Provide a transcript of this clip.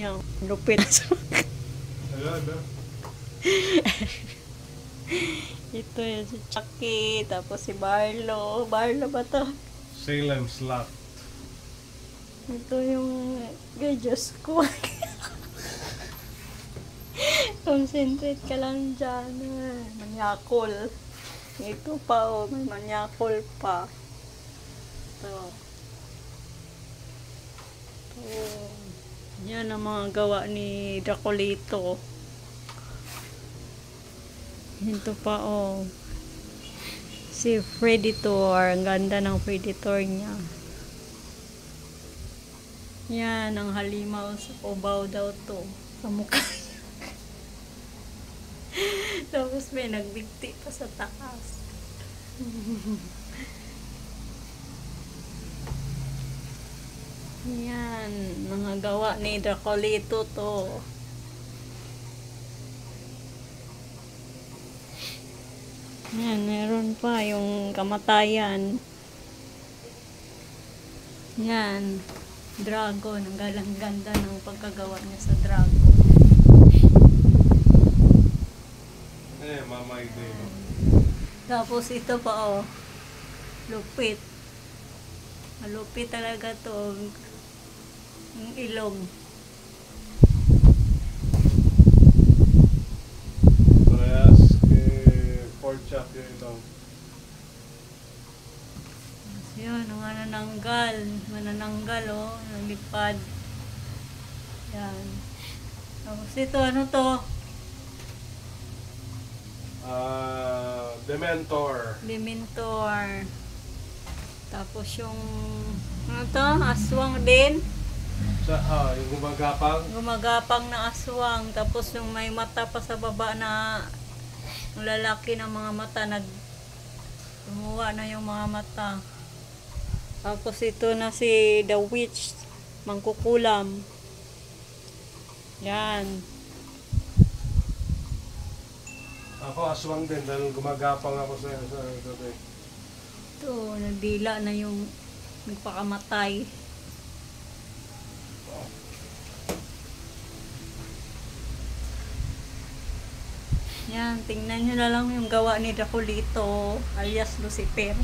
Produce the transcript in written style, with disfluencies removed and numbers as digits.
Yung lupit. Ito yung si Chucky, tapos si Barlo. Barlo ba to? Salem Slot. Ito yung Diyos ko. Concentrate ka lang dyan. Manyakol. Ito pa may manyakol pa. Ito. Yan ang mga gawa ni Draculito. Ito pa si Predator. Ang ganda ng Predator niya. Yan ang halimaw sa Cubao daw to. Sa mukha. Tapos may nagbigti pa sa taas. Yan, mga gawa ni Draculito to. Yan, meron pa yung kamatayan. Yan, dragon. Ang galang-ganda ng pagkagawa niya sa dragon. Mamay din. Tapos ito pa lupit. Malupit talaga to. Yung ilong. Parehas kay pork chop yung ilong. Yun, manananggal nalipad. Yan. Tapos ito, ano to? Dementor. Tapos yung ano to? Aswang din. Yung gumagapang. Gumagapang na aswang. Tapos yung may mata pa sa baba na yung lalaki ng mga mata gumawa na yung mga mata. Tapos ito na si The Witch, mangkukulam. Yan. Ako aswang din dahil gumagapang ako sa gabi. Ito, nagdila na yung nagpakamatay. Yan, tingnan nyo na lang yung gawa ni Draculito alias Lucifer.